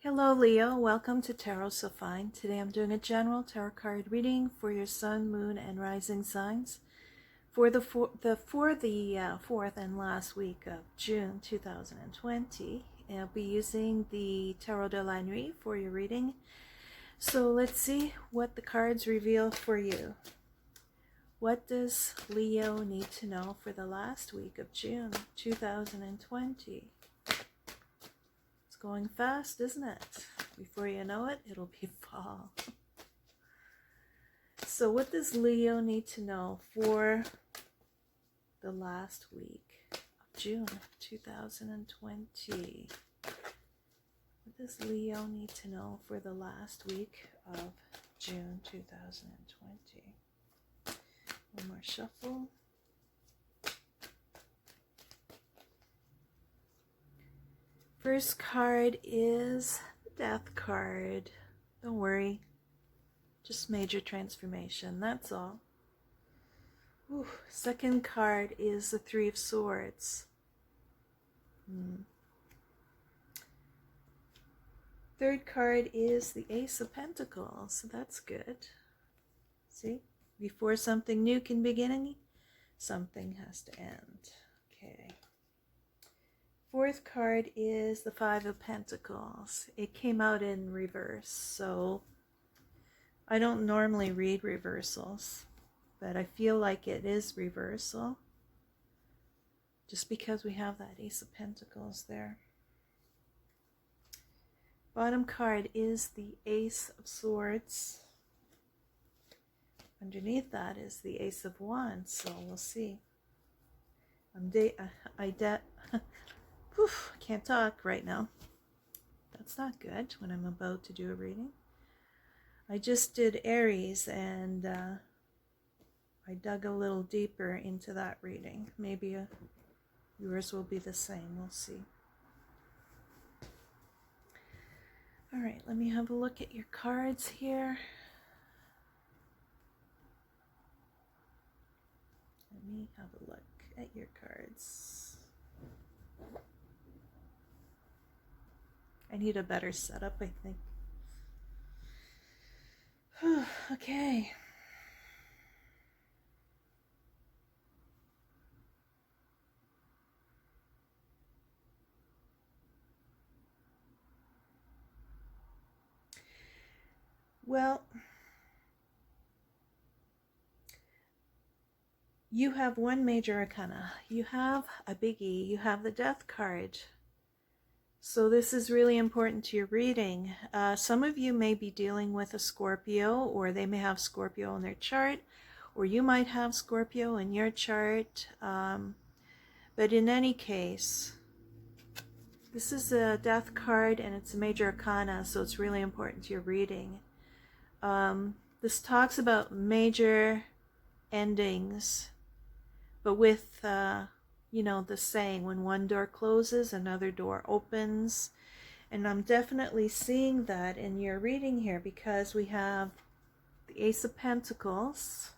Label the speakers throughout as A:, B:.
A: Hello Leo, welcome to Tarotsofine. Today I'm doing a general tarot card reading for your sun, moon, and rising signs for the fourth and last week of June 2020. I'll be using the tarotdelanuit for your reading. So let's see what the cards reveal for you. What does Leo need to know for the last week of June 2020? It's going fast, isn't it? Before you know it, it'll be fall. So what does Leo need to know for the last week of June 2020? What does Leo need to know for the last week of June 2020? One more shuffle. First card is the Death card. Don't worry. Just major transformation, that's all. Ooh, second card is the Three of Swords. Third card is the Ace of Pentacles, so that's good. See? Before something new can begin, something has to end. Okay. Fourth card is the Five of Pentacles. It came out in reverse, so I don't normally read reversals, but I feel like it is reversal just because we have that Ace of Pentacles there. Bottom card is the Ace of Swords. Underneath that is the Ace of Wands, so we'll see. I can't talk right now. That's not good when I'm about to do a reading. I just did Aries and I dug a little deeper into that reading. Maybe yours will be the same. We'll see. All right, let me have a look at your cards here. Let me have a look at your cards. I need a better setup, I think. Okay. Well, you have one major arcana. You have a biggie. You have the Death card. So this is really important to your reading. Some of you may be dealing with a Scorpio, or they may have Scorpio in their chart, or you might have Scorpio in your chart. But in any case, this is a Death card and it's a major arcana, so it's really important to your reading. This talks about major endings, but with you know, the saying, when one door closes, another door opens. And I'm definitely seeing that in your reading here, because we have the Ace of Pentacles.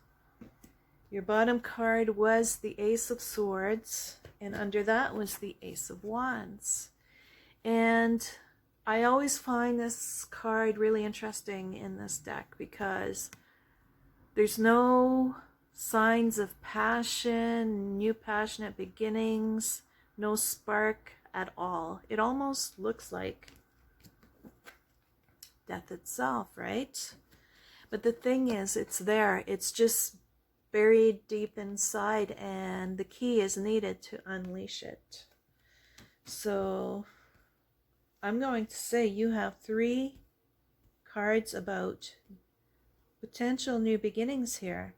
A: Your bottom card was the Ace of Swords, and under that was the Ace of Wands. And I always find this card really interesting in this deck because there's no signs of passion, new passionate beginnings, no spark at all. It almost looks like death itself, right? But the thing is, it's there. It's just buried deep inside, and the key is needed to unleash it. So I'm going to say you have 3 cards about potential new beginnings here.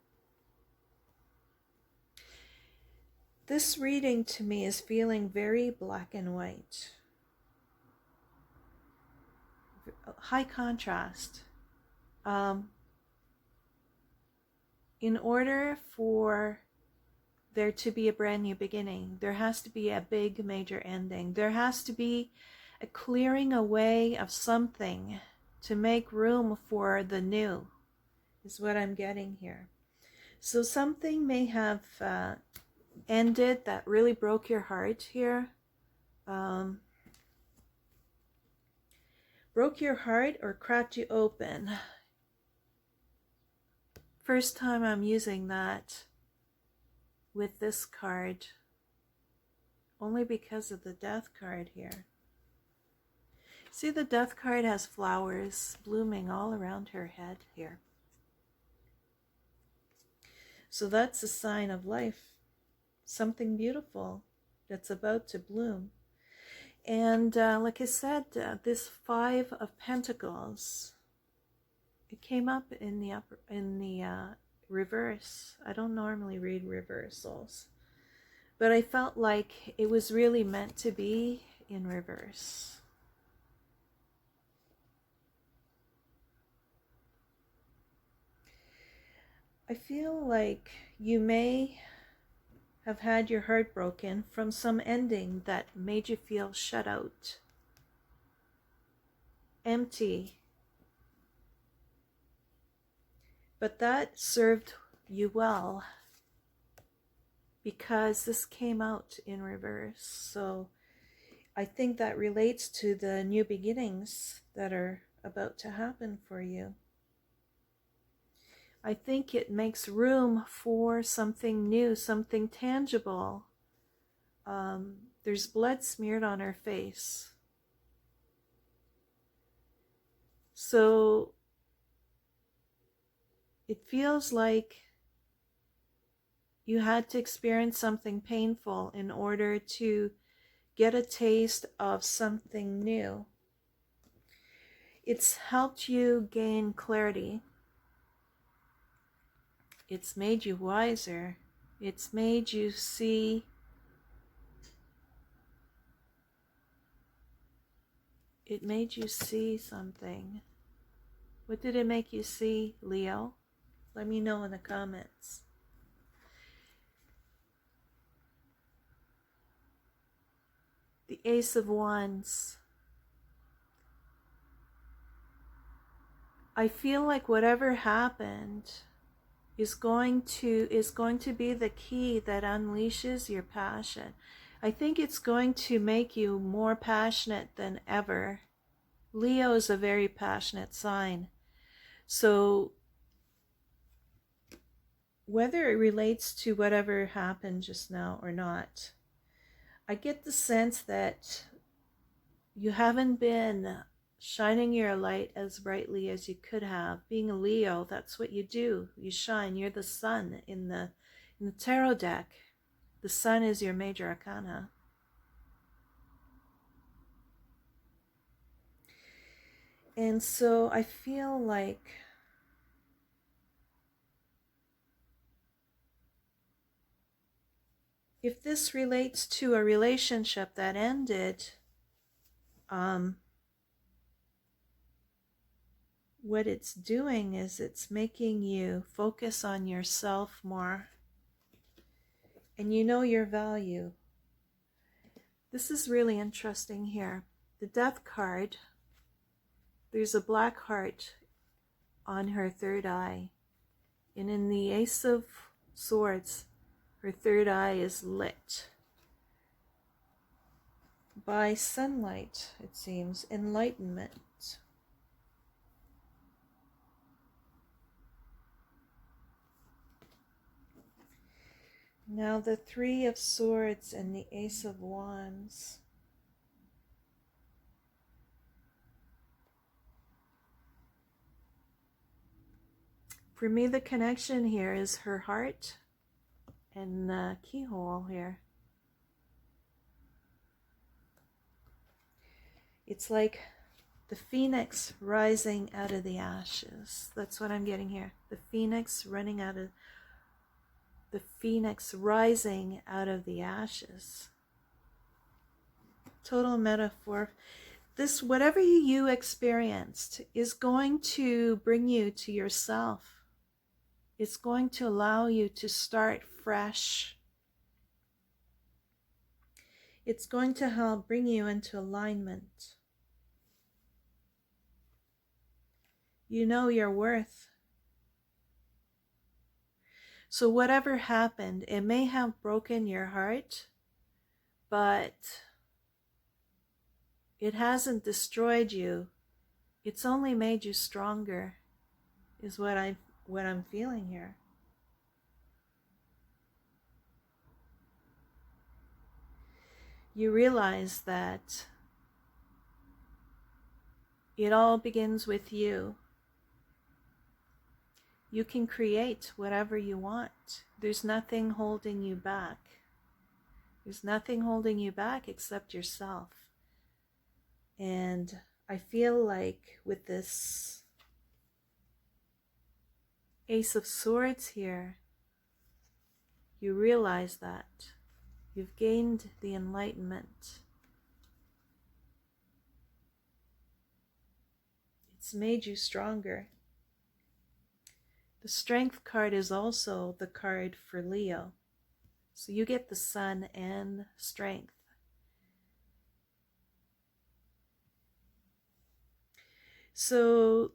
A: This reading to me is feeling very black and white. High contrast. In order for there to be a brand new beginning, there has to be a big major ending. There has to be a clearing away of something to make room for the new, is what I'm getting here. So something may have ended that really broke your heart here. broke your heart or cracked you open. First time I'm using that with this card, only because of the Death card here. See, the Death card has flowers blooming all around her head here. So that's a sign of life, something beautiful that's about to bloom. And like I said, this Five of Pentacles, it came up in the reverse. I don't normally read reversals, but I felt like it was really meant to be in reverse. I feel like you may have had your heart broken from some ending that made you feel shut out, empty. But that served you well because this came out in reverse. So I think that relates to the new beginnings that are about to happen for you. I think it makes room for something new, something tangible. There's blood smeared on her face. So it feels like you had to experience something painful in order to get a taste of something new. It's helped you gain clarity. It's made you wiser. It's made you see. It made you see something. What did it make you see, Leo? Let me know in the comments. The Ace of Wands. I feel like whatever happened is going to be the key that unleashes your passion. I think it's going to make you more passionate than ever. Leo is a very passionate sign. So whether it relates to whatever happened just now or not, I get the sense that you haven't been shining your light as brightly as you could have. Being a Leo, that's what you do. You shine. You're the sun in the tarot deck. The sun is your major arcana. And so I feel like if this relates to a relationship that ended, what it's doing is it's making you focus on yourself more. And you know your value. This is really interesting here. The Death card, there's a black heart on her third eye. And in the Ace of Swords, her third eye is lit by sunlight, it seems, enlightenment. Now the Three of Swords and the Ace of Wands. For me, the connection here is her heart and the keyhole here. It's like the phoenix rising out of the ashes. That's what I'm getting here. The phoenix running out of the phoenix rising out of the ashes. Total metaphor. This, whatever you experienced, is going to bring you to yourself. It's going to allow you to start fresh. It's going to help bring you into alignment. You know your worth. So whatever happened, it may have broken your heart, but it hasn't destroyed you. It's only made you stronger, is what I'm feeling here. You realize that it all begins with you. You can create whatever you want. There's nothing holding you back. There's nothing holding you back except yourself. And I feel like with this Ace of Swords here, you realize that you've gained the enlightenment. It's made you stronger. The Strength card is also the card for Leo. So you get the Sun and Strength. So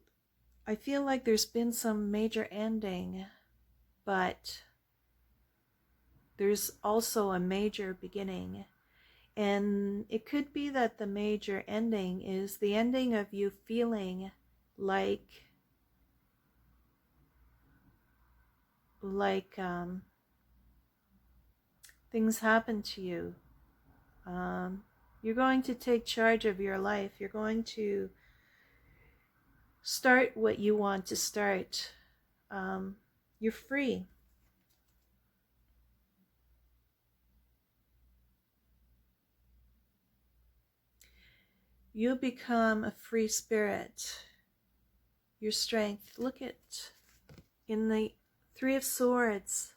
A: I feel like there's been some major ending, but there's also a major beginning. And it could be that the major ending is the ending of you feeling like things happen to you. You're going to take charge of your life. You're going to start what you want to start. You're free. You become a free spirit. Your strength. Look at in the Three of Swords.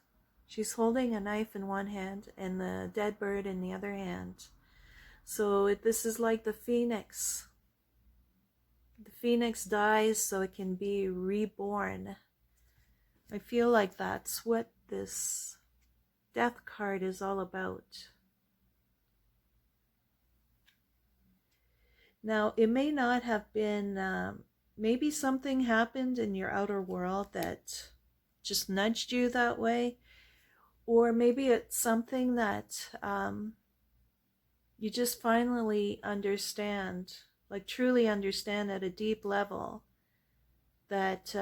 A: She's holding a knife in one hand and the dead bird in the other hand. So this is like the phoenix. The phoenix dies so it can be reborn. I feel like that's what this death card is all about. Now, it may not have been, maybe something happened in your outer world that just nudged you that way, or maybe it's something that you just finally understand, like truly understand at a deep level, that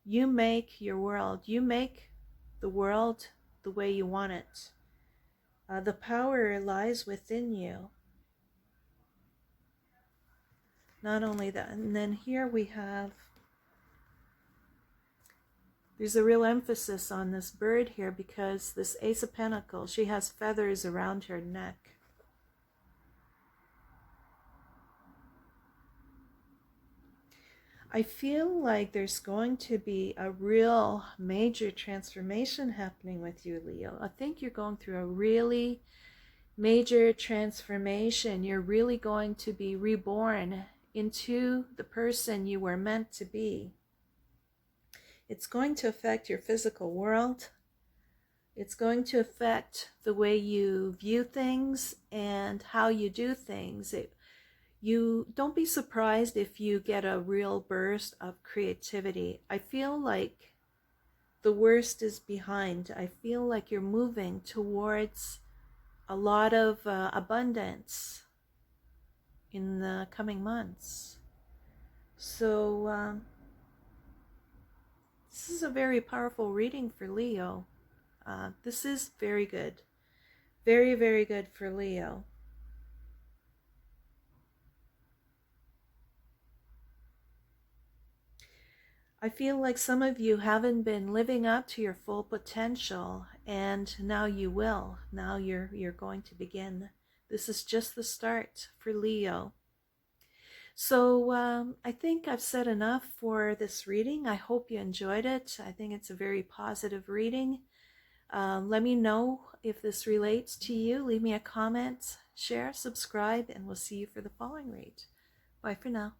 A: you make your world, you make the world the way you want it. The power lies within you. Not only that, and then here we have, there's a real emphasis on this bird here because this Ace of Pentacles, she has feathers around her neck. I feel like there's going to be a real major transformation happening with you, Leo. I think you're going through a really major transformation. You're really going to be reborn into the person you were meant to be. It's going to affect your physical world. It's going to affect the way you view things and how you do things. You don't be surprised if you get a real burst of creativity. I feel like the worst is behind. I feel like you're moving towards a lot of abundance in the coming months. So this is a very powerful reading for Leo. This is very good. Very, very good for Leo. I feel like some of you haven't been living up to your full potential, and now you will. Now you're going to begin. This is just the start for Leo. So I think I've said enough for this reading. I hope you enjoyed it. I think it's a very positive reading. Let me know if this relates to you. Leave me a comment, share, subscribe, and we'll see you for the following read. Bye for now.